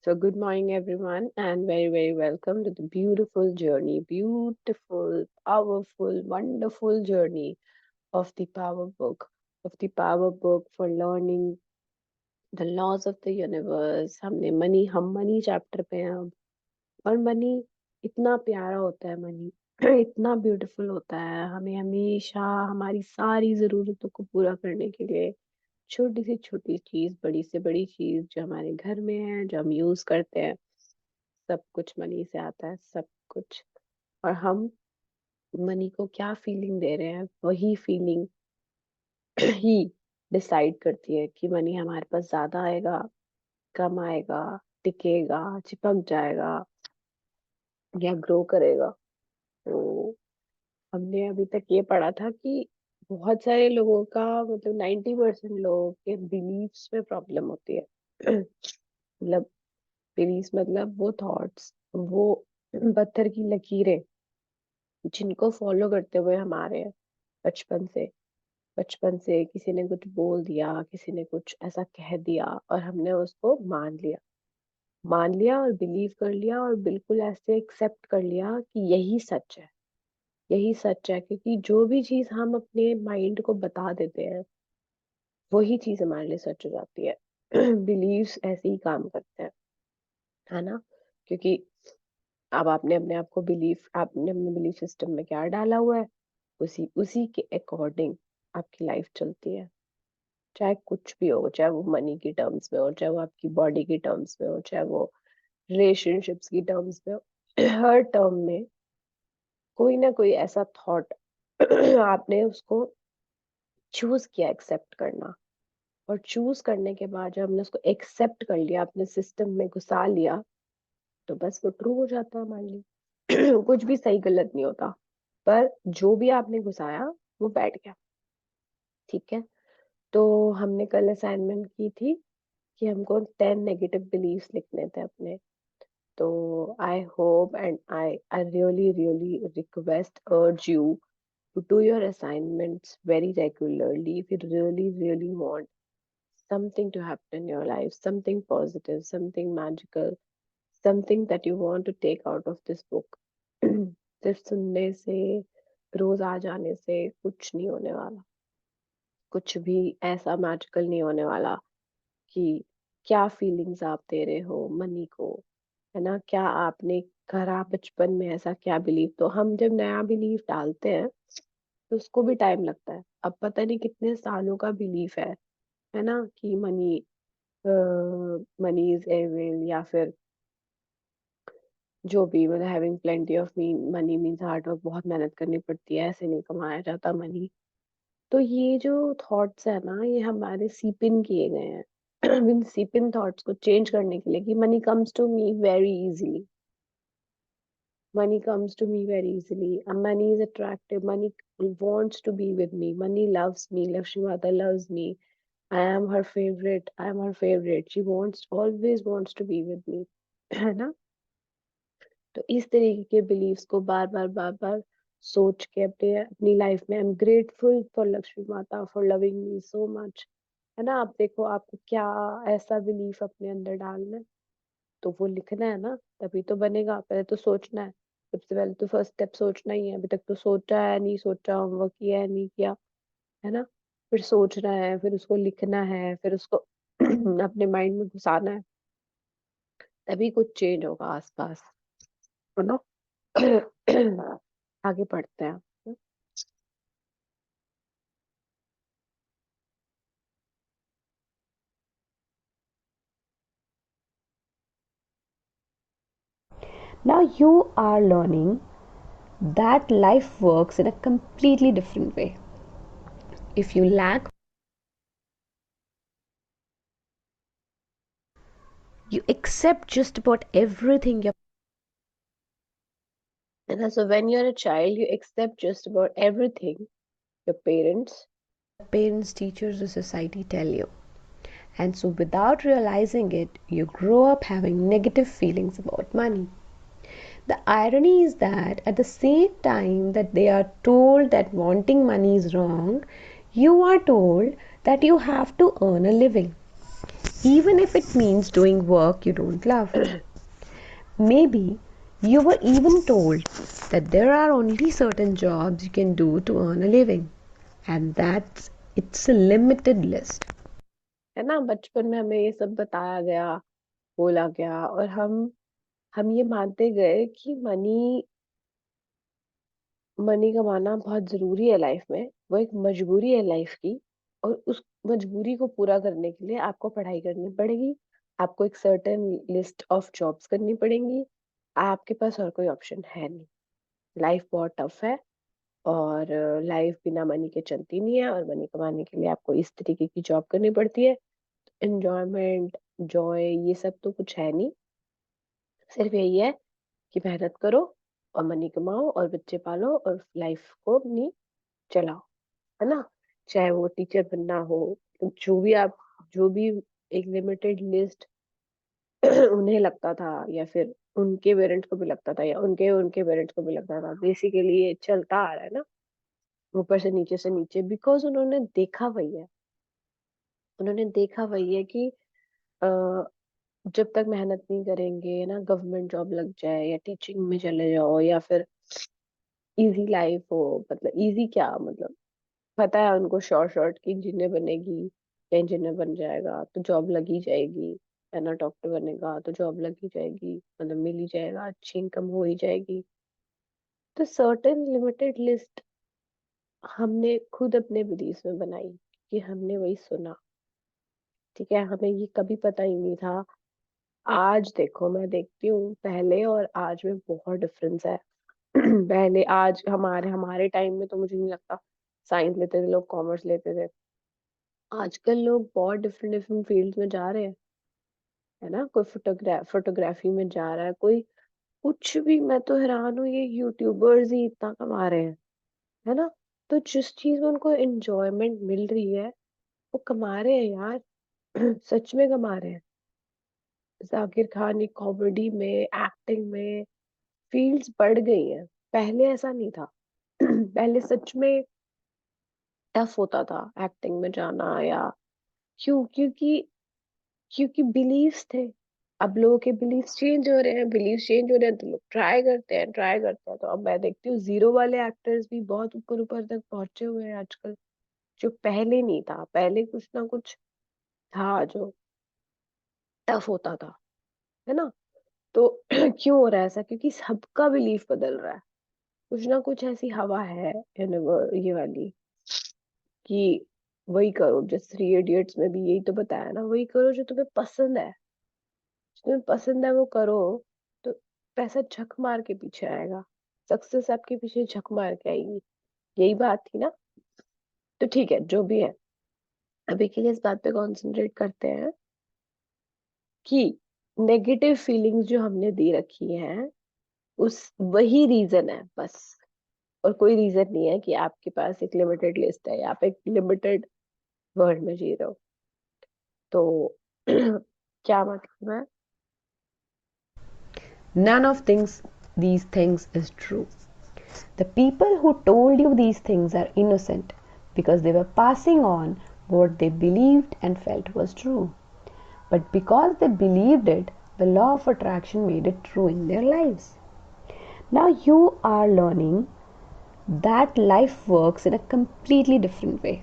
So, good morning, everyone, and very, very welcome to the beautiful journey, beautiful, powerful, wonderful journey of the Power Book for learning the laws of the universe. हम money chapter पे हैं अब। और money इतना प्यारा होता है, money इतना ब्यूटीफुल होता है। हमें हमेशा हमारी सारी जरूरतों को पूरा करने के लिए छोटी से छोटी चीज, बड़ी से बड़ी चीज जो हमारे घर में है, जो हम यूज करते हैं, सब कुछ मनी से आता है, सब कुछ। और हम मनी को क्या फीलिंग दे रहे हैं, वही फीलिंग ही डिसाइड करती है कि मनी हमारे पास ज्यादा आएगा, कम आएगा, टिकेगा, चिपक जाएगा या ग्रो करेगा। तो हमने अभी तक ये पढ़ा था कि बहुत सारे लोगों का, मतलब 90% लोगों के बिलीफ्स में प्रॉब्लम होती है। मतलब बिलीफ्स मतलब वो थॉट्स, वो पत्थर की लकीरें जिनको फॉलो करते हुए हम आ रहे हैं बचपन से। बचपन से किसी ने कुछ बोल दिया, किसी ने कुछ ऐसा कह दिया और हमने उसको मान लिया और बिलीव कर लिया और बिल्कुल ऐसे एक्सेप्ट कर लिया कि यही सच है, यही सच है। क्योंकि जो भी चीज हम अपने माइंड को बता देते हैं, वही चीज हमारे लिए सच हो जाती है। बिलीव्स ऐसे ही काम करते हैं, है ना? क्योंकि अब आपने अपने बिलीफ सिस्टम में क्या डाला हुआ है, उसी उसी के अकॉर्डिंग आपकी लाइफ चलती है। चाहे कुछ भी हो, चाहे वो मनी की टर्म्स में हो, चाहे वो आपकी बॉडी की टर्म्स में हो, चाहे वो रिलेशनशिप्स की टर्म्स में हो, हर टर्म में कोई ना कोई ऐसा थॉट आपने उसको चूज किया एक्सेप्ट करना। और चूज करने के बाद जब हमने उसको एक्सेप्ट कर लिया, अपने सिस्टम में घुसा लिया, तो बस वो ट्रू हो जाता है हमारे लिए। कुछ भी सही गलत नहीं होता, पर जो भी आपने घुसाया वो बैठ गया। ठीक है। तो हमने कल असाइनमेंट की थी कि हमको 10 नेगेटिव बिलीव्स लिखने थे अपने। तो I hope and I really really request urge you to do your assignments very regularly if you really really want something to happen in your life, something positive, something magical, something that you want to take out of this book. सिर्फ सुनने से, रोज आ जाने से कुछ नहीं होने वाला। कुछ भी ऐसा मैजिकल नहीं होने वाला कि क्या फीलिंग्स आप दे रहे हो मनी को, है ना? क्या आपने करा बचपन में, ऐसा क्या बिलीव। तो हम जब नया बिलीव डालते हैं तो उसको भी टाइम लगता है। अब पता नहीं कितने सालों का बिलीफ है ना, कि मनी इज एविल, या फिर जो भी, मतलब having plenty of money means hard work, बहुत मेहनत करनी पड़ती है, ऐसे नहीं कमाया जाता मनी। तो ये जो थॉट्स है ना, ये हमारे सीपिन किए गए हैं। इन सीपिन थॉट्स को चेंज करने के लिए कि money comes to me very easily, money comes to me very easily, and money is attractive, money wants to be with me, money loves me, Lakshmi Mata loves me, I am her favorite, I am her favorite, she wants, always wants to be with me। है ना? तो इस तरीके के beliefs को बार बार सोच के अपने अपनी लाइफ में, I am grateful for Lakshmi Mata for loving me so much. है ना? आप देखो आपको क्या ऐसा बिलीफ अपने अंदर डालना है, तो वो लिखना है ना, तभी तो बनेगा। पहले तो सोचना है, सबसे पहले तो फर्स्ट स्टेप सोचना ही है। अभी तक तो सोचा है नहीं, सोचा, होमवर्क किया है नहीं किया, है ना? फिर सोचना है, फिर उसको लिखना है, फिर उसको अपने माइंड में घुसाना है, तभी कुछ चेंज होगा आसपास, है ना? आगे पढ़ते हैं। Now you are learning that life works in a completely different way. If you lack, you accept just about everything your And so when you're a child, you accept just about everything your parents, teachers, or society tell you. And so, without realizing it, you grow up having negative feelings about money. The irony is that at the same time that they are told that wanting money is wrong, you are told that you have to earn a living. even if it means doing work you don't love. Maybe you were even told that there are only certain jobs you can do to earn a living, and that's it's a limited list. है ना? बचपन में हमें ये सब बताया गया, बोला गया, और हम ये मानते गए कि मनी मनी कमाना बहुत ज़रूरी है लाइफ में, वो एक मजबूरी है लाइफ की, और उस मजबूरी को पूरा करने के लिए आपको पढ़ाई करनी पड़ेगी, आपको एक सर्टेन लिस्ट ऑफ जॉब्स करनी पड़ेंगी, आपके पास और कोई ऑप्शन है नहीं। लाइफ बहुत टफ है, और लाइफ बिना मनी के चलती नहीं है, और मनी कमाने के लिए आपको इस तरीके की जॉब करनी पड़ती है। एन्जॉयमेंट, जॉय ये सब तो कुछ है नहीं, सिर्फ यही है कि मेहनत करो और मनी कमाओ और बच्चे पालो और लाइफ को अपनी चलाओ, है ना? चाहे वो टीचर बनना हो, जो भी आप जो भी एक लिमिटेड लिस्ट उन्हें लगता था, या फिर उनके पेरेंट्स को भी लगता था, या उनके उनके पेरेंट्स को भी लगता था, बेसिकली ये चलता आ रहा है ना, ऊपर से नीचे, बिकॉज उन्होंने देखा वही है कि अ, जब तक मेहनत नहीं करेंगे ना, गवर्नमेंट जॉब लग जाए या टीचिंग में चले जाओ, या फिर इजी लाइफ हो, मतलब इजी क्या, मतलब पता है उनको शॉर्ट शॉर्ट की इंजीनियर बनेगी या इंजीनियर बन जाएगा तो जॉब लगी जाएगी, है ना? डॉक्टर बनेगा तो जॉब लगी जाएगी, मतलब मिल ही जाएगा, अच्छी इनकम हो ही जाएगी। तो सर्टेन लिमिटेड लिस्ट हमने खुद अपने बिलीफ में बनाई, कि हमने वही सुना, ठीक है? हमें ये कभी पता ही नहीं था। आज देखो, मैं देखती हूँ पहले और आज में बहुत डिफरेंस है। पहले आज हमारे हमारे टाइम में तो मुझे नहीं लगता साइंस लेते थे लोग, कॉमर्स लेते थे। आजकल लोग बहुत डिफरेंट डिफरेंट फील्ड्स में जा रहे हैं, है ना? कोई फोटोग्राफी में जा रहा है, कोई कुछ भी। मैं तो हैरान हूँ, ये यूट्यूबर्स ही इतना कमा रहे हैं, है ना? तो जिस चीज में उनको एंजॉयमेंट मिल रही है वो कमा रहे हैं यार। सच में कमा रहे हैं। जाकिर खान की कॉमेडी में, एक्टिंग में फील्ड्स बढ़ गई हैं, पहले ऐसा नहीं था। पहले सच में टफ होता था एक्टिंग में जाना, या क्योंकि क्योंकि बिलीव्स थे। अब लोगों के बिलीव्स चेंज हो रहे हैं, तो लोग ट्राई करते हैं। तो अब मैं देखती हूँ जीरो वाले एक्टर्स भी बहुत ऊपर ऊपर तक पहुंचे हुए हैं आजकल, जो पहले नहीं था। पहले कुछ ना कुछ था जो टफ होता था, है ना? तो क्यों हो रहा है ऐसा? क्योंकि सबका बिलीफ बदल रहा है। कुछ ना कुछ ऐसी हवा है ये वाली, कि वही करो, जैसे थ्री इडियट्स में भी यही तो बताया ना, वही करो जो तुम्हें पसंद है। तुम्हें पसंद है वो करो, तो पैसा झक मार के पीछे आएगा, सक्सेस आपके पीछे झक मार के आएगी। यही बात थी ना? तो ठीक है, जो भी है, अभी के लिए इस बात पे कॉन्सेंट्रेट करते हैं कि नेगेटिव फीलिंग्स जो हमने दे रखी हैं, उस वही रीजन है बस, और कोई रीजन नहीं है कि आपके पास एक लिमिटेड लिस्ट है, या आप एक लिमिटेड वर्ल्ड में जी रहे हो। तो क्या मतलब है? None of these things is true. The people who told you these things are innocent because they were passing on what they believed and felt was true. But because they believed it, the law of attraction made it true in their lives. Now you are learning that life works in a completely different way.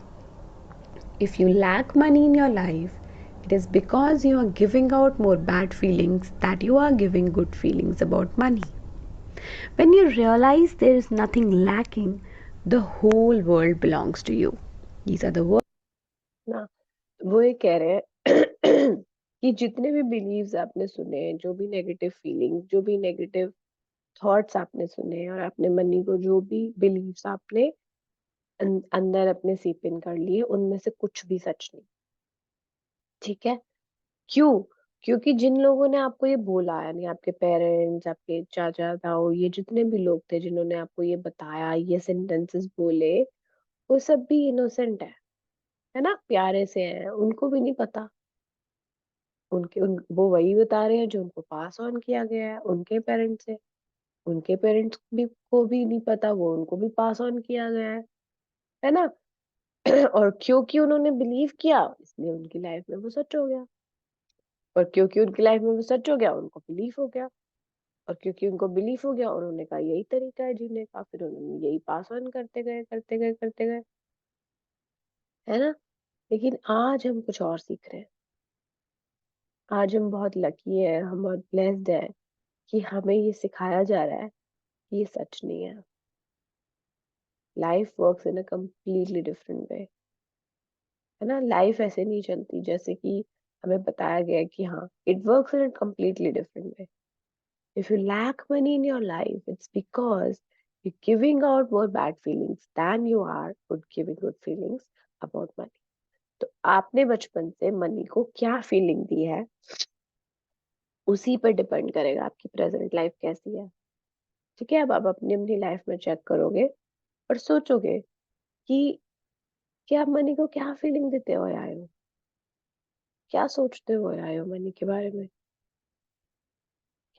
If you lack money in your life, it is because you are giving out more bad feelings that you are giving good feelings about money. When you realize there is nothing lacking, the whole world belongs to you. These are the words. ना, वो ये कह रहे हैं कि जितने भी beliefs आपने सुने, जो भी नेगेटिव फीलिंग, जो भी नेगेटिव थॉट्स आपने सुने, और आपने मनी को जो भी बिलीव्स आपने अंदर अपने सीप इन कर लिए, उनमें से कुछ भी सच नहीं, ठीक है? क्यों? क्योंकि जिन लोगों ने आपको ये बोला, यानी आपके पेरेंट्स, आपके चाचा ताऊ, ये जितने भी लोग थे जिन्होंने आपको ये बताया, ये सेंटेंसेस बोले, वो सब भी इनोसेंट है ना? प्यारे से हैं, उनको भी नहीं पता। वो वही बता रहे हैं जो उनको पास ऑन किया गया है उनके पेरेंट्स से। उनके पेरेंट्स भी को भी नहीं पता, वो उनको भी पास ऑन किया गया है ना? और क्योंकि उन्होंने बिलीव किया, इसलिए उनकी लाइफ में वो सच हो गया। और क्योंकि उनकी लाइफ में वो सच हो गया, उनको बिलीफ हो गया, और क्योंकि उनको बिलीफ हो गया, उन्होंने कहा यही तरीका है जीने का, फिर उन्होंने यही पास ऑन करते गए करते गए करते गए, है ना। लेकिन आज हम कुछ और सीख रहे हैं। आज हम बहुत लकी है, हम बहुत ब्लेस्ड है कि हमें ये सिखाया जा रहा है कि ये सच नहीं है। Life works in a completely different way, है ना। लाइफ ऐसे नहीं चलती जैसे कि हमें बताया गया है कि हाँ, it works in a completely different way. If you lack money in your life, it's because you're giving out more bad feelings than you are good giving good feelings about money. तो आपने बचपन से money को क्या feeling दी है, उसी पर depend करेगा आपकी प्रेजेंट लाइफ कैसी है। ठीक है, अब आप अपनी अपनी लाइफ में चेक करोगे और सोचोगे कि क्या आप मनी को क्या फीलिंग देते हुए आए हो, क्या सोचते हुए आए हो मनी के बारे में।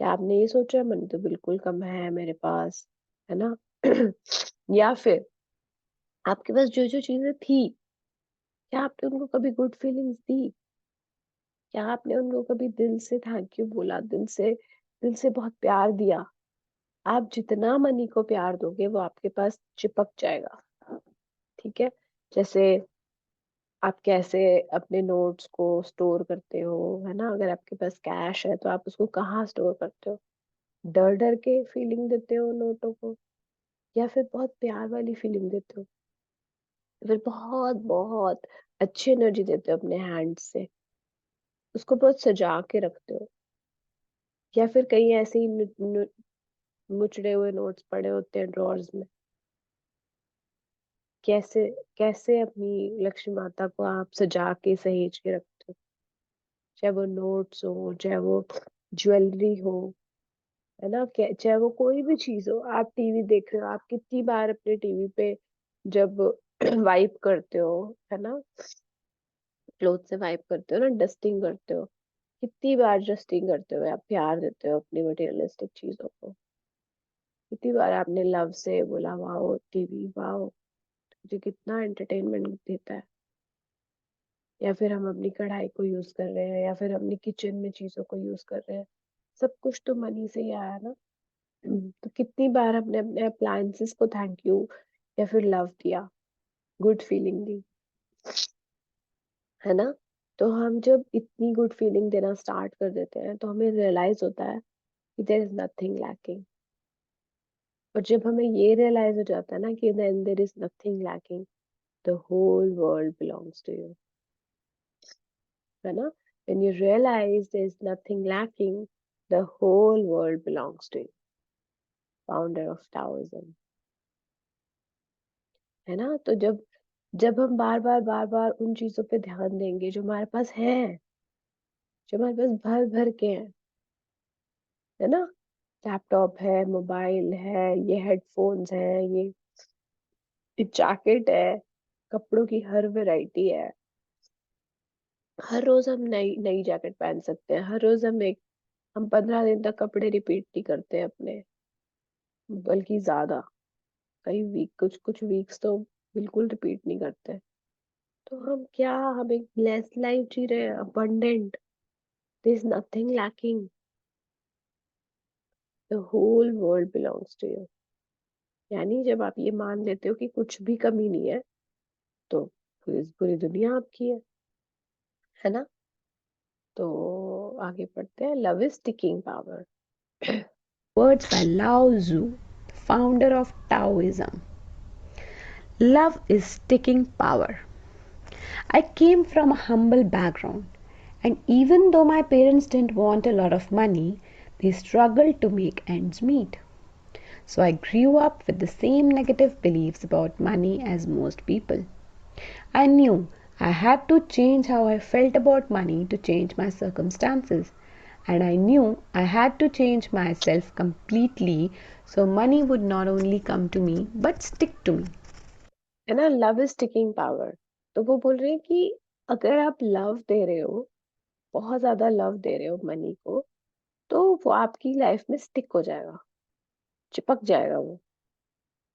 क्या आपने ये सोचा मनी तो बिल्कुल कम है मेरे पास, है ना। या फिर आपके पास जो जो चीजें थी, क्या आपने उनको कभी गुड फीलिंग्स दी, क्या आपने उनको कभी दिल से थैंक यू बोला, दिल से बहुत प्यार दिया। आप जितना मनी को प्यार दोगे वो आपके पास चिपक जाएगा। ठीक है, जैसे आप कैसे अपने नोट्स को स्टोर करते हो, है ना। अगर आपके पास कैश है तो आप उसको कहाँ स्टोर करते हो, डर डर के फीलिंग देते हो नोटों को, या फिर बहुत प्यार वाली फीलिंग देते हो, फिर बहुत बहुत अच्छी एनर्जी देते हो अपने हैंड से, उसको बहुत सजा के रखते हो, या फिर कहीं ऐसे ही मुचड़े हुए नोट्स पड़े होते हैं ड्रॉर्स में। कैसे कैसे अपनी लक्ष्मी माता को आप सजा के सहेज के रखते हो, चाहे वो नोट्स हो, चाहे वो ज्वेलरी हो, है ना। चाहे वो कोई भी चीज हो, आप टीवी देख रहे हो, आप कितनी बार अपने टीवी पे जब वाइप करते हो, है ना, क्लोथ से वाइप करते हो ना, डस्टिंग करते हो, कितनी बार डस्टिंग करते हुए आप प्यार देते हो अपनी मटेरियलिस्टिक चीजों को। कितनी बार आपने लव से बोला वाओ टीवी, वाओ मुझे कितना एंटरटेनमेंट देता है। या फिर हम अपनी कढ़ाई को यूज कर रहे हैं, या फिर अपनी किचन में चीजों को यूज कर रहे हैं, सब कुछ तो मनी से ही आया ना। तो कितनी बार हमने अपने अप्लायंसेस को थैंक यू या फिर लव दिया, गुड फीलिंग दी, है ना। तो हम जब इतनी गुड फीलिंग देना स्टार्ट कर देते हैं तो हमें रियलाइज होता है कि देयर इज नथिंग लैकिंग। और जब हमें ये रियलाइज हो जाता है ना कि then there is nothing lacking, the whole world belongs to you, है ना। When you realise there is nothing lacking, the whole world belongs to you, founder of Taoism, है ना। तो जब जब हम बार बार उन चीजों पे ध्यान देंगे जो हमारे पास है, जो हमारे पास भर भर के हैं, है ना, लैपटॉप है, मोबाइल है, ये हेडफोन्स है, ये जैकेट है, कपड़ों की हर वैरायटी है। हर रोज हम नई नई जैकेट पहन सकते हैं, हर रोज हम 15 दिन तक कपड़े रिपीट नहीं करते अपने, बल्कि ज्यादा, कई वीक, कुछ कुछ वीक्स तो बिल्कुल रिपीट नहीं करते। तो हम एक ब्लेस्ड लाइफ जी रहे हैं, abundant, there is nothing lacking, the whole world belongs to you. यानी जब आप ये मान लेते हो कि कुछ भी कमी नहीं है, तो पूरी पूरी दुनिया आपकी है ना। तो आगे पढ़ते हैं, love is ticking power. Words by Lao Tzu, the founder of Taoism. Love is sticking power. I came from a humble background, and even though my parents didn't want a lot of money, they struggled to make ends meet. So I grew up with the same negative beliefs about money as most people. I knew I had to change how I felt about money to change my circumstances. And I knew I had to change myself completely so money would not only come to me but stick to me. है ना, love is ticking power. तो वो बोल रहे हैं कि अगर आप लव दे रहे हो, बहुत ज्यादा लव दे रहे हो मनी को, तो वो आपकी लाइफ में स्टिक हो जाएगा, चिपक जाएगा वो।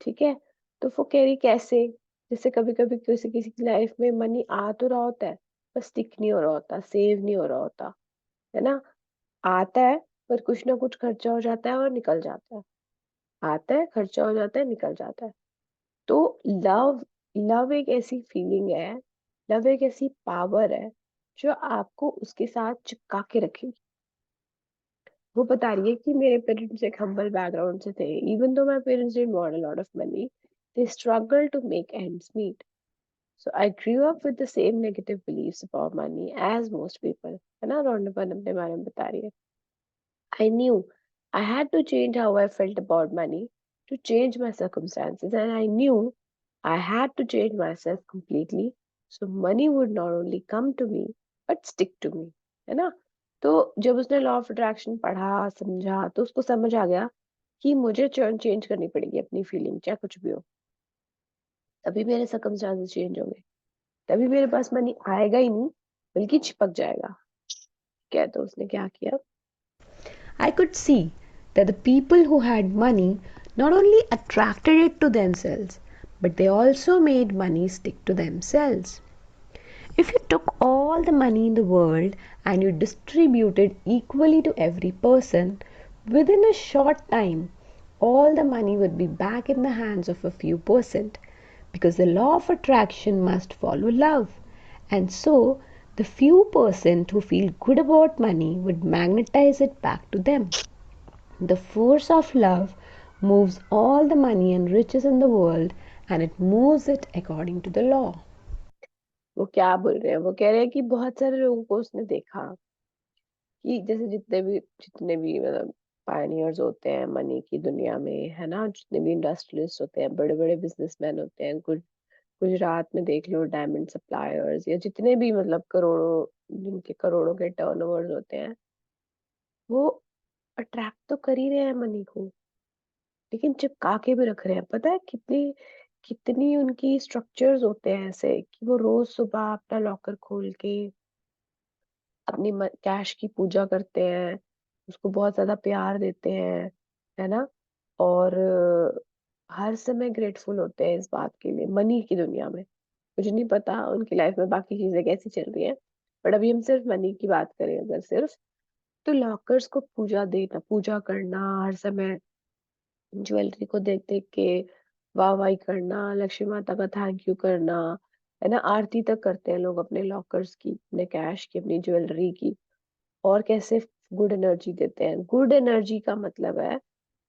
ठीक है, तो वो कह रही कैसे, जैसे कभी कभी किसी किसी की लाइफ में मनी आ तो रहा होता है, पर स्टिक नहीं हो रहा होता, सेव नहीं हो रहा होता, है ना? आता है, पर कुछ ना कुछ खर्चा हो जाता है और निकल जाता है। आता है, खर्चा हो जाता है, निकल जाता है। तो लव लव एक ऐसी फीलिंग है, लव एक ऐसी पावर है, जो आपको उसके साथ चिपका के रखेगी। वो बता रही है कि मेरे पेरेंट्स एक हम्बल बैकग्राउंड से थे। Even though my parents didn't want a lot of money, they struggle to make ends meet. So I grew up with the same negative beliefs about money as most people. है ना? रोनपन अपने बारे में बता रही है। I knew I had to change how I felt about money to change my circumstances, and I knew I had to change myself completely so money would not only come to me but stick to me. है ना? तो जब उसने law of attraction पढ़ा, समझा, तो उसको समझ आ गया कि मुझे चेंज करनी पड़ेगी अपनी फीलिंग, चाहे कुछ भी हो। तभी मेरे सर्कमस्टांसेस चेंज होंगे। तभी मेरे पास मनी आएगा ही नहीं, बल्कि चिपक जाएगा। क्या तो उसने क्या किया? I could see that the people who had money not only attracted it to themselves, but they also made money stick to themselves. If you took all the money in the world and you distributed equally to every person, within a short time, all the money would be back in the hands of a few percent, because the law of attraction must follow love. And so, the few percent who feel good about money would magnetize it back to them. The force of love moves all the money and riches in the world, and it moves it according to the law. वो क्या बोल रहे हैं? वो कह रहे हैं कि बहुत सारे लोगों को उसने देखा कि जैसे जितने भी मतलब पायनियर्स होते हैं मनी की दुनिया में, है ना? जितने भी इंडस्ट्रियलिस्ट होते हैं, बड़े-बड़े बिज़नेसमैन होते हैं, गुजरात में देख लो डायमंड सप्लायर्स, या जितने भी मतलब करोड़ों, जिनके करोड़ों के टर्नओवर्स होते हैं, वो अट्रैक्ट तो कर ही रहे हैं मनी को, लेकिन चिपका के भी रख रहे हैं। पता है कितनी कितनी उनकी स्ट्रक्चर्स होते हैं ऐसे कि वो रोज सुबह अपना लॉकर खोल के अपनी कैश की पूजा करते हैं, उसको बहुत ज्यादा प्यार देते हैं, है ना? और हर समय ग्रेटफुल होते हैं इस बात के लिए मनी की दुनिया में। मुझे नहीं पता उनकी लाइफ में बाकी चीजें कैसी चल रही हैं, बट अभी हम सिर्फ मनी की बात करें अगर सिर्फ, तो लॉकर्स को पूजा करना, हर समय ज्वेलरी को देख-देख के वाह-वाही करना, लक्ष्मी माता का थैंक यू करना, है ना? आरती तक करते हैं लोग अपने लॉकर्स की, अपने कैश की, अपनी ज्वेलरी की, और कैसे गुड एनर्जी देते हैं। गुड एनर्जी का मतलब है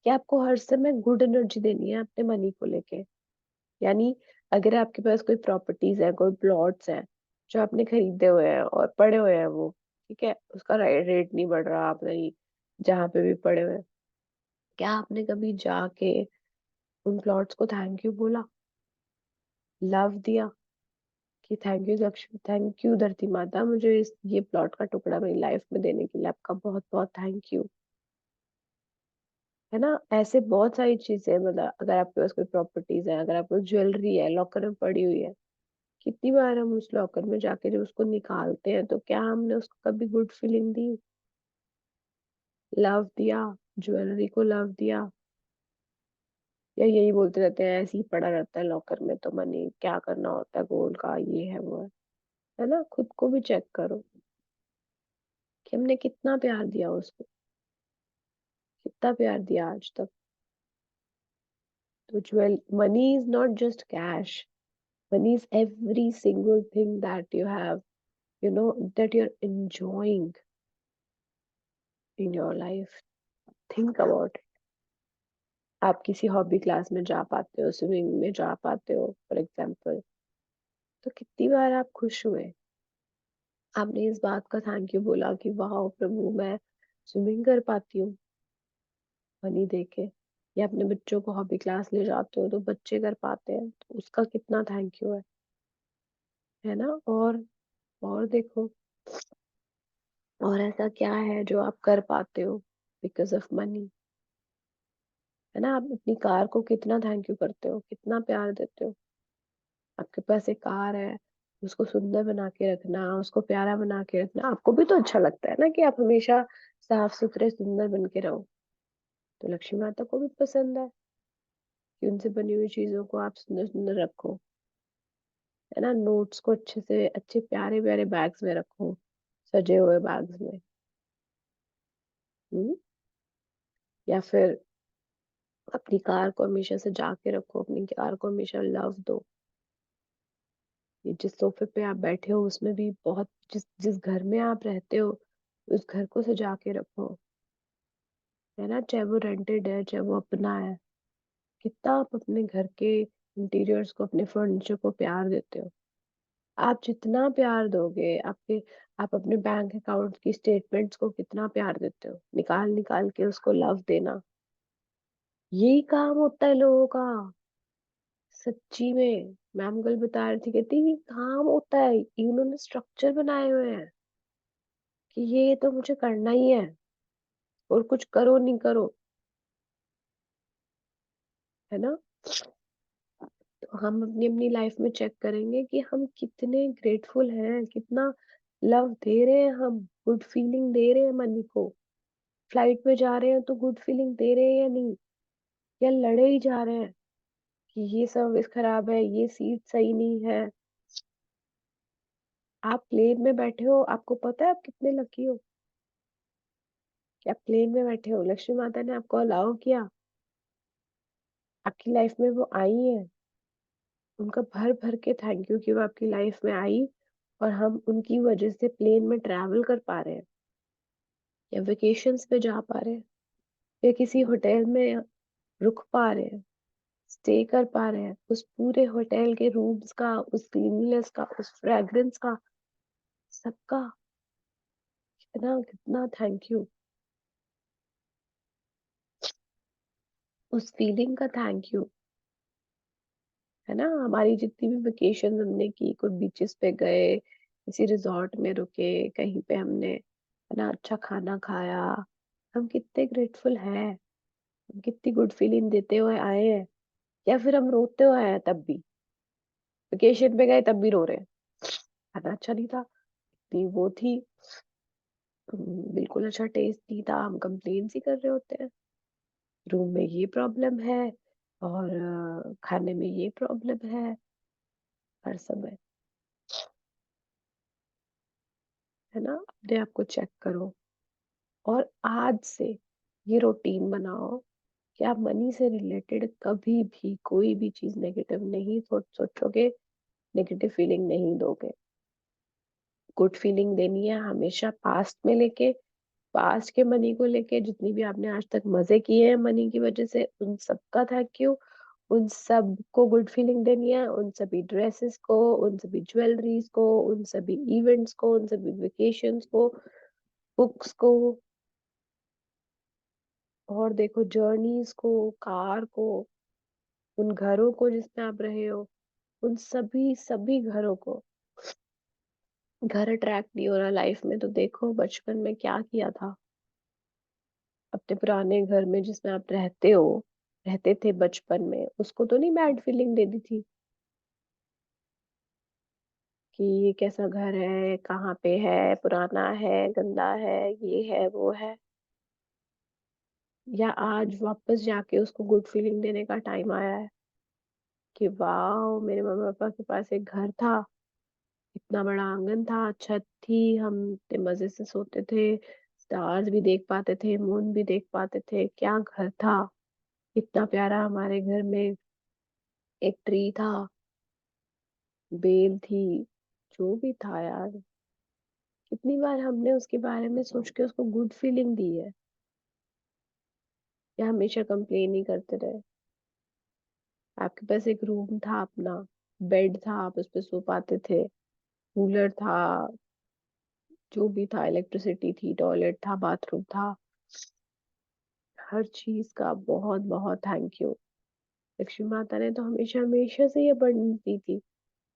कि आपको हर समय गुड एनर्जी देनी है अपने मनी को लेके। यानी अगर आपके पास कोई प्रॉपर्टीज़ है, कोई प्लॉट्स हैं, जो आपने खरीदे हुए हैं और पड़े हुए हैं वो, ठीक है? उसका रेट नहीं बढ़ रहा, आप नहीं जहाँ पे भी पड़े हुए हैं, क्या आपने कभी जाके उन प्लॉट्स को थैंक यू बोला, लव दिया कि thank you Lakshmi, thank you धरती माता, मुझे इस ये प्लॉट का टुकड़ा मेरी लाइफ में देने के लिए आपका बहुत बहुत थैंक यू। है ना? ऐसे बहुत सारी चीजें, मतलब अगर आपके पास कोई प्रॉपर्टीज है, अगर आपको ज्वेलरी है लॉकर में पड़ी हुई है, कितनी बार हम उस लॉकर में जाके जब उसको निकालते हैं तो क्या हमने उसको कभी गुड फीलिंग दी, लव दिया, ज्वेलरी को लव दिया, या यही बोलते रहते हैं ऐसे ही पड़ा रहता है लॉकर में तो मनी क्या करना होता है गोल्ड का, ये है वो है ना? खुद को भी चेक करो कि हमने कितना प्यार दिया उसको, कितना प्यार दिया आज तक। तो jewel money is not just cash, money is every single thing that you have, that you're enjoying in your life. Think about it. आप किसी हॉबी क्लास में जा पाते हो, स्विमिंग में जा पाते हो फॉर एग्जाम्पल, तो कितनी बार आप खुश हुए, आपने इस बात का थैंक यू बोला कि वाह प्रभु मैं स्विमिंग कर पाती हूँ मनी दे के, या अपने बच्चों को हॉबी क्लास ले जाते हो तो बच्चे कर पाते हैं तो उसका कितना थैंक यू है ना? और देखो, और ऐसा क्या है जो आप कर पाते हो बिकॉज ऑफ मनी, है ना? आप अपनी कार को कितना थैंक यू करते हो, कितना प्यार देते हो। आपके पास एक कार है, उसको सुंदर बना के रखना, उसको प्यारा बना के रखना, आपको भी तो अच्छा लगता है ना कि आप हमेशा साफ सुथरे सुंदर बन के रहो। तो लक्ष्मी माता को भी पसंद है कि उनसे बनी हुई चीजों को आप सुंदर सुंदर रखो, है ना? नोट्स को अच्छे से अच्छे प्यारे प्यारे बैग्स में रखो, सजे हुए बैग्स में, हम्म? या फिर अपनी कार को हमेशा सजा के रखो, अपनी कार को हमेशा लव दो। ये जिस सोफे पे आप बैठे हो उसमें भी बहुत, जिस जिस घर में आप रहते हो उस घर को सजा के रखो, है ना, चाहे वो रेंटेड है चाहे वो अपना है। कितना आप अपने घर के इंटीरियर्स को, अपने फर्नीचर को प्यार देते हो। आप जितना प्यार दोगे, आप अपने बैंक अकाउंट की स्टेटमेंट्स को कितना प्यार देते हो, निकाल निकाल के उसको लव देना। यही काम होता है लोगों का। सच्ची में मैम कल बता रही थी, कहती ये काम होता है, इन्होंने स्ट्रक्चर बनाए हुए हैं कि ये तो मुझे करना ही है, और कुछ करो नहीं करो, है ना। तो हम अपनी अपनी लाइफ में चेक करेंगे कि हम कितने ग्रेटफुल हैं, कितना लव दे रहे हैं, हम गुड फीलिंग दे रहे हैं मनी को। फ्लाइट में जा रहे हैं तो गुड फीलिंग दे रहे हैं या नहीं, या लड़े ही जा रहे हैं कि ये सर्विस खराब है, ये सीट सही नहीं है। आप प्लेन में बैठे हो, आपको पता है आप कितने लकी हो कि आप प्लेन में बैठे हो, लक्ष्मी माता ने आपको अलाउ किया, आपकी लाइफ में वो आई है। उनका भर भर के थैंक यू कि वो आपकी लाइफ में आई, और हम उनकी वजह से प्लेन में ट्रैवल कर पा रहे हैं, या वेकेशंस पे जा पा रहे हैं, या किसी होटल में रुक पा रहे हैं, स्टे कर पा रहे हैं, उस पूरे होटल के रूम्स का, उस क्लीनलीनेस का, उस फ्रेग्रेंस का, सबका कितना कितना थैंक यू। उस फीलिंग का थैंक यू, है ना। हमारी जितनी भी वेकेशन हमने की, कोई बीचेस पे गए, किसी रिजॉर्ट में रुके, कहीं पे हमने, है ना, अच्छा खाना खाया, हम कितने ग्रेटफुल हैं, हम कितनी गुड फीलिंग देते हुए आए हैं। या फिर हम रोते हुए आए हैं तब भी, वेकेशन पे गए तब भी रो रहे हैं, खाना अच्छा नहीं था, इतनी वो थी, बिल्कुल अच्छा टेस्ट नहीं था, हम कंप्लेन ही कर रहे होते हैं, रूम में ये प्रॉब्लम है, और खाने में ये प्रॉब्लम है, हर समय, है ना। अपने आप को चेक करो, और आज से ये रूटीन बनाओ कि आप मनी से रिलेटेड कभी भी कोई भी चीज नेगेटिव नहीं सोचोगे, नेगेटिव फीलिंग नहीं दोगे। गुड फीलिंग देनी है हमेशा, पास्ट में लेके, पास्ट के मनी को लेके, जितनी भी आपने आज तक मजे किए हैं मनी की वजह से, उन सबका थैंक यू। उन सब को गुड फीलिंग देनी है, उन सभी ड्रेसेस को, उन सभी ज्वेलरीज को, उन सभी इवेंट्स को, उन सभी वेकेशंस को, बुक्स को, और देखो जर्नीज को, कार को, उन घरों को जिसमें आप रहे हो, उन सभी सभी घरों को। घर अट्रैक्ट नहीं हो रहा लाइफ में, तो देखो बचपन में क्या किया था, अपने पुराने घर में जिसमें आप रहते हो, रहते थे बचपन में, उसको तो नहीं बैड फीलिंग दे दी थी कि ये कैसा घर है, कहाँ पे है, पुराना है, गंदा है, ये है वो है। या आज वापस जाके उसको गुड फीलिंग देने का टाइम आया है कि वाह, मेरे मम्मी पापा के पास एक घर था, इतना बड़ा आंगन था, छत थी, हम इतने मजे से सोते थे, स्टार्स भी देख पाते थे, मून भी देख पाते थे, क्या घर था, इतना प्यारा। हमारे घर में एक ट्री था, बेल थी, जो भी था यार, कितनी बार हमने उसके बारे में सोच के उसको गुड फीलिंग दी है, या हमेशा कंप्लेन ही करते रहे। आपके पास एक रूम था अपना, बेड था, आप उस पे सो पाते थे, कूलर था, जो भी था, इलेक्ट्रिसिटी थी, टॉयलेट था, बाथरूम था, हर चीज का बहुत बहुत थैंक यू। लक्ष्मी माता ने तो हमेशा हमेशा से ये abundance दी थी,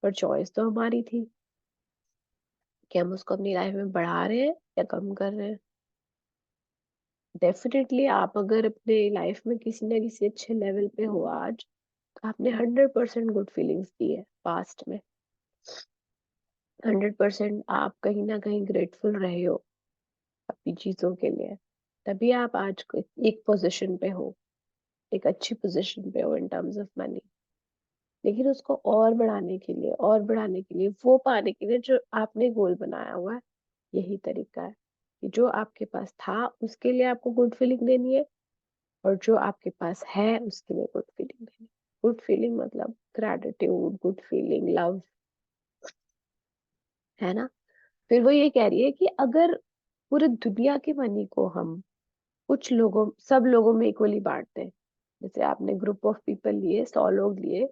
पर चॉइस तो हमारी थी कि हम उसको अपनी लाइफ में बढ़ा रहे हैं या कम कर रहे हैं। डेफिनेटली आप अगर अपने लाइफ में किसी ना किसी अच्छे लेवल पे हो आज, तो आपने 100% गुड फीलिंग्स दी है पास्ट में, 100% आप कहीं ना कहीं ग्रेटफुल रहे हो अपनी चीजों के लिए, तभी आप आज एक पोजीशन पे हो, एक अच्छी पोजीशन पे हो इन टर्म्स ऑफ मनी। लेकिन उसको और बढ़ाने के लिए, और बढ़ाने के लिए, वो पाने के लिए जो आपने गोल बनाया हुआ है, यही तरीका है कि जो आपके पास था उसके लिए आपको गुड फीलिंग देनी है, और जो आपके पास है उसके लिए गुड फीलिंग देनी है। गुड फीलिंग मतलब ग्रैटिट्यूड, गुड फीलिंग, लव, है ना। फिर वो ये कह रही है कि अगर पूरी दुनिया की मनी को हम कुछ लोगों, सब लोगों में इक्वली बांट दें, जैसे आपने ग्रुप ऑफ पीपल लिए, 100 लोग लिए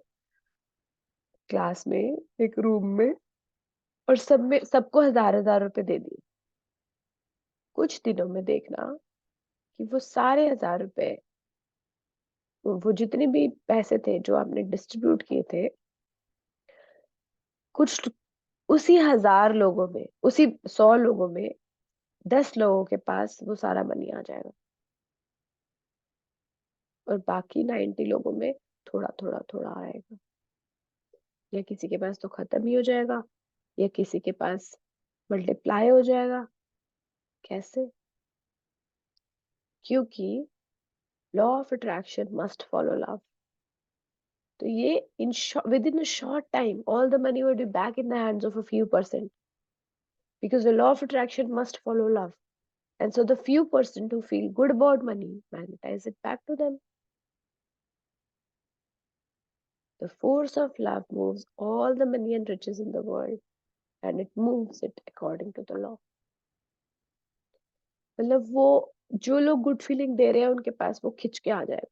क्लास में, एक रूम में, और सब में सबको 1000-1000 रुपए दे दिए, कुछ दिनों में देखना कि वो सारे 1000 रुपए, वो जितने भी पैसे थे जो आपने डिस्ट्रीब्यूट किए थे, कुछ उसी 1000 लोगों में, उसी 100 लोगों में 10 लोगों के पास वो सारा मनी आ जाएगा, और बाकी 90 लोगों में थोड़ा थोड़ा थोड़ा आएगा, या किसी के पास तो खत्म ही हो जाएगा, या किसी के पास मल्टीप्लाई हो जाएगा। कैसे? क्योंकि law of attraction must follow love. तो ये in with in a short time all the money would be back in the hands of a few percent, because the law of attraction must follow love. And so the few percent who feel good about money magnetize it back to them. The force of love moves all the money and riches in the world, and it moves it according to the law. मतलब वो जो लोग good feeling दे रहे हैं उनके पास वो खिंच के आ जाएगा,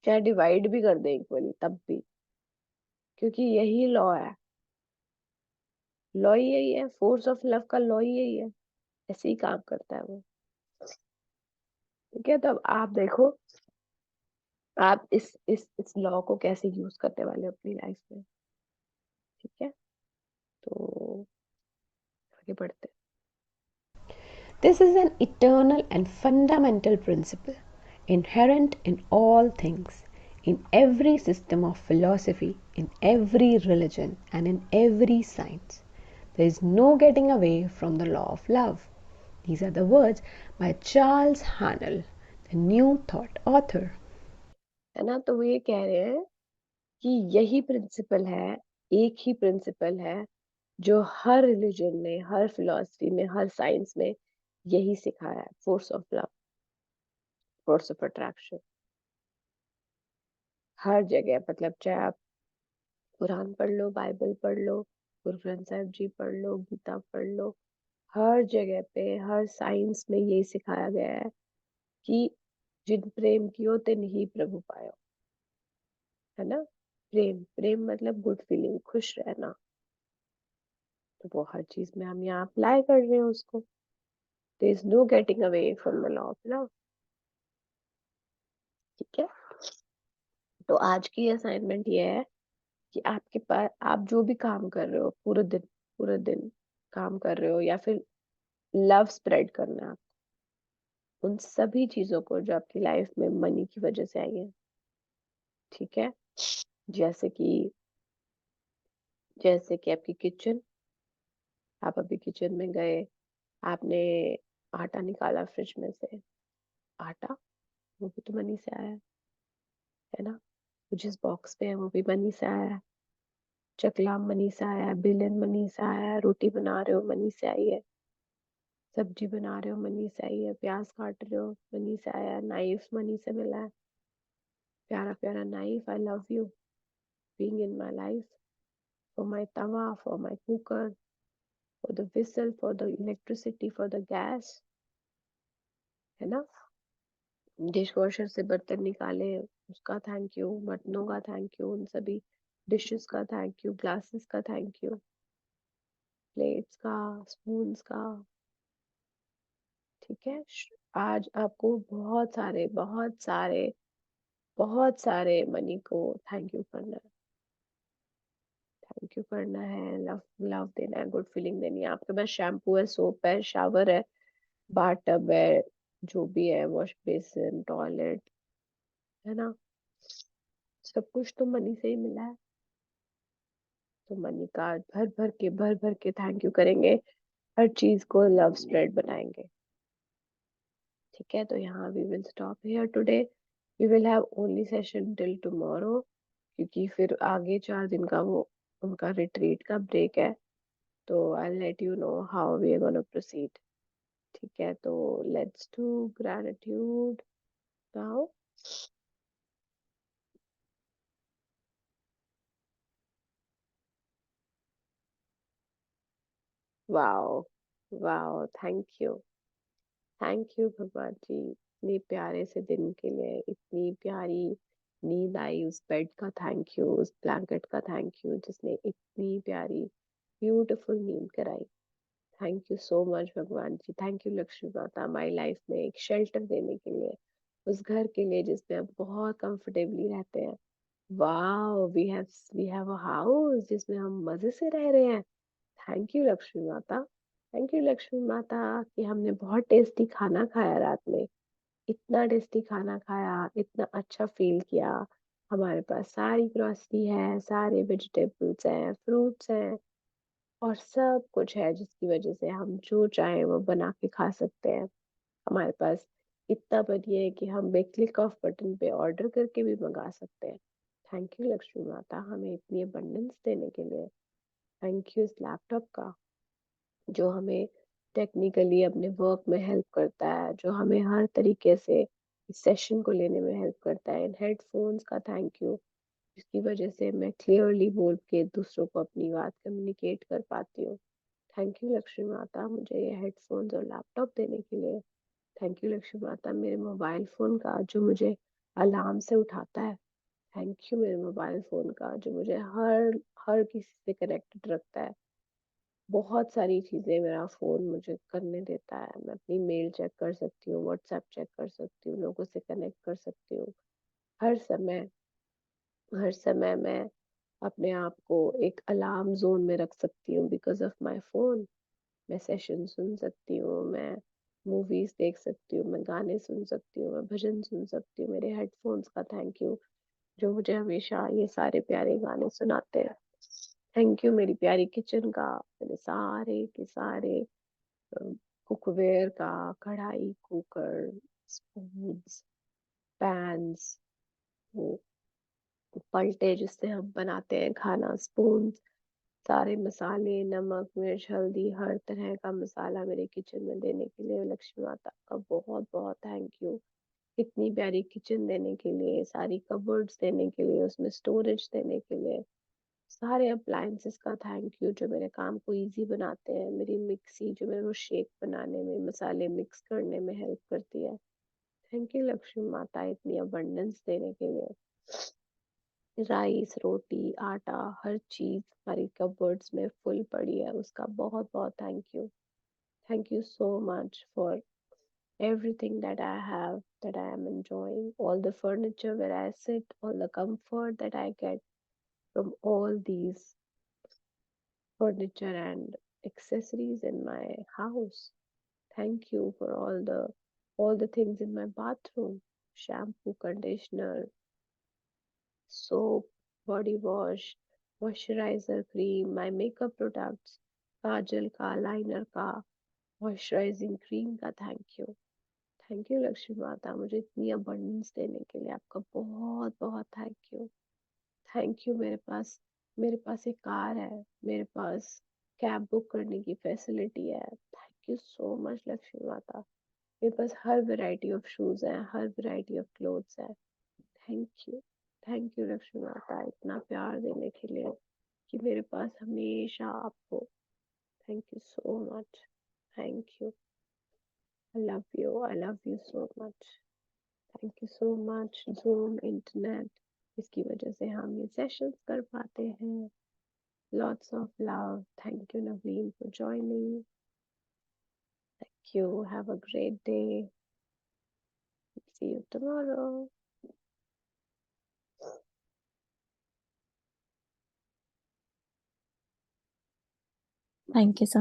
चाहे डिवाइड भी कर दे इक्वली तब भी, क्योंकि यही लॉ है। लॉ ही यही है, फोर्स ऑफ लव का लॉ ही यही है, ऐसे ही काम करता है वो। ठीक है, तो अब आप देखो, आप इस लॉ को कैसे यूज करने वाले हो अपनी लाइफ में। ठीक है, तो आगे बढ़ते हैं। This is an eternal and fundamental principle, inherent in all things, in every system of philosophy, in every religion, and in every science. There is no getting away from the law of love. These are the words by Charles Haanel, the New Thought author. है ना, तो वो ये कह रहे हैं कि यही प्रिंसिपल है, एक ही प्रिंसिपल है जो हर रिलीजन में, हर फिलॉसफी में, हर साइंस में यही सिखाया है, force of love, force of attraction. हर जगह, मतलब चाहे आप कुरान पढ़ लो, बाइबल पढ़ लो, गुरु ग्रंथ साहिब जी पढ़ लो, गीता पढ़ लो, हर जगह पे, हर साइंस में यही सिखाया गया है कि जिन प्रेम कियो तिन ही प्रभु पायो। है ना, प्रेम, प्रेम मतलब गुड फीलिंग, खुश रहना, तो वो हर चीज में हम यहाँ अप्लाई कर रहे हैं उसको। There is no getting away from the law of love. ठीक है, तो आज की असाइनमेंट ये है कि आपके पास, आप जो भी काम कर रहे हो पूरे दिन, पूरे दिन काम कर रहे हो, या फिर लव स्प्रेड करना है उन सभी चीजों को जो आपकी लाइफ में मनी की वजह से आई है। ठीक है, जैसे कि आपकी किचन, आप अभी किचन में गए, आपने आटा निकाला फ्रिज में से, आटा वो भी तो मनी से आया है ना, वो जिस बॉक्स पे है वो भी मनी से आया है, चकला मनी से आया है, बेलन मनी से आया है, रोटी बना रहे हो मनी से आई है, सब्जी बना रहे हो मनी से आई है, प्याज काट रहे हो मनी से आया है, नाइफ मनी से मिला है, प्यारा प्यारा knife, I love you being in my life, for my tawa, for my cooker, for the whistle, for the electricity, for the gas, है ना। डिश वॉशर से बर्तन निकाले, उसका थैंक यू, बर्तनों का थैंक यू, उन सभी डिशेस का थैंक यू, ग्लासेस का थैंक यू, प्लेट्स का, स्पून्स का। ठीक है, आज आपको बहुत सारे मनी को थैंक यू करना है, थैंक यू करना है, लव लव देना है, गुड फीलिंग देनी है। आपके पास शैम्पू है, सोप है, शावर है, बाथ टब है, जो भी है, वॉश बेसिन, टॉयलेट, है ना, सब कुछ तो मनी से ही मिला है। तो मनी का भर भर के थैंक यू करेंगे, हर चीज को लव स्प्रेड बनाएंगे। ठीक है, तो यहाँ we will stop here today, we will have only session till tomorrow, क्योंकि फिर आगे 4 दिन का वो उनका रिट्रीट का ब्रेक है, तो I'll let you know how we are gonna proceed. ठीक है, तो let's do gratitude now. Wow, wow, thank you भगवान जी, इतने प्यारे से दिन के लिए, इतनी प्यारी नींद आई, उस बेड का थैंक यू, उस ब्लैंकेट का थैंक यू जिसने इतनी प्यारी ब्यूटीफुल नींद कराई। थैंक यू सो मच भगवान जी, थैंक यू लक्ष्मी माता, माई लाइफ में एक शेल्टर देने के लिए, उस घर के लिए जिसमें आप बहुत कंफर्टेबली रहते हैं। Wow, we have a house जिसमें हम मजे से रह रहे हैं। थैंक यू लक्ष्मी माता, थैंक यू लक्ष्मी माता कि हमने बहुत टेस्टी खाना खाया रात में, इतना टेस्टी खाना खाया, इतना अच्छा फील किया। हमारे पास सारी ग्रोसरी है, सारे वेजिटेबल्स हैं, फ्रूट्स हैं, और सब कुछ है जिसकी वजह से हम जो चाहें वो बना के खा सकते हैं। हमारे पास इतना बनी है कि हम एक क्लिक ऑफ बटन पे ऑर्डर करके भी मंगा सकते हैं। थैंक यू लक्ष्मी माता हमें इतनी अबंडेंस देने के लिए। थैंक यू इस लैपटॉप का जो हमें टेक्निकली अपने वर्क में हेल्प करता है, जो हमें हर तरीके से इस सेशन को लेने में हेल्प करता है। इन हेडफोन्स का थैंक यू जिसकी वजह से मैं क्लियरली बोल के दूसरों को अपनी बात कम्युनिकेट कर पाती हूँ। थैंक यू लक्ष्मी माता मुझे ये हेडफोन्स और लैपटॉप देने के लिए। थैंक यू लक्ष्मी माता मेरे मोबाइल फ़ोन का जो मुझे अलार्म से उठाता है। थैंक यू मेरे मोबाइल फ़ोन का जो मुझे हर हर किसी से कनेक्टेड रखता है। बहुत सारी चीज़ें मेरा फ़ोन मुझे करने देता है। मैं अपनी मेल चेक कर सकती हूँ, व्हाट्सएप चेक कर सकती हूँ, लोगों से कनेक्ट कर सकती हूँ। हर समय हर समय मैं अपने आप को एक अलार्म ज़ोन में रख सकती हूँ बिकॉज़ ऑफ माय फ़ोन। मैं सेशन सुन सकती हूँ, मैं मूवीज़ देख सकती हूँ, मैं गाने सुन सकती हूँ, मैं भजन सुन सकती हूँ। मेरे हेडफ़ोन्स का थैंक यू जो मुझे हमेशा ये सारे प्यारे गाने सुनाते हैं। थैंक यू मेरी प्यारी किचन का, मेरे सारे के सारे कुकवेयर का, कढ़ाई, कुकर, स्पून्स, पैन्स, वो पलटे जिससे हम बनाते हैं खाना, स्पून्स, सारे मसाले, नमक, मिर्च, हल्दी, हर तरह का मसाला मेरे किचन में देने के लिए लक्ष्मी माता का बहुत बहुत थैंक यू। इतनी प्यारी किचन देने के लिए, सारी कबर्ड्स देने के लिए, उसमें स्टोरेज देने के लिए, सारे अप्लायंसेस का थैंक यू जो मेरे काम को इजी बनाते हैं। मेरी मिक्सी जो मेरे को शेक बनाने में, मसाले मिक्स करने में हेल्प करती है। थैंक यू लक्ष्मी माता इतनी अबंडेंस देने के लिए। राइस, रोटी, आटा, हर चीज़ हमारी कबर्ड्स में फुल पड़ी है, उसका बहुत बहुत thank you. Thank you so much for everything that I have, that I am enjoying, all the furniture where I sit, all the comfort that I get from all these furniture and accessories in my house. Thank you for all the things in my bathroom. Shampoo, conditioner, soap, body wash, moisturizer cream, my makeup products, काजल का, liner का, moisturising cream का thank you. Thank you Lakshmi माता मुझे इतनी abundance देने के लिए आपका बहुत बहुत थैंक यू। थैंक यू मेरे पास एक कार है, मेरे पास कैब बुक करने की फैसिलिटी है। Thank you so much Lakshmi माता। मेरे पास हर वैरायटी ऑफ शूज है, हर वैरायटी ऑफ क्लोथ्स है। थैंक यू लक्ष्मी माता इतना प्यार देने के लिए कि मेरे पास हमेशा आप हो। Thank you so much. Thank you. I love you so much. Thank you so much Zoom internet इसकी वजह से हम ये सेशंस कर पाते हैं। Lots of love. Thank you Naveen for joining. Thank you. Have a great day. See you tomorrow. Thank you so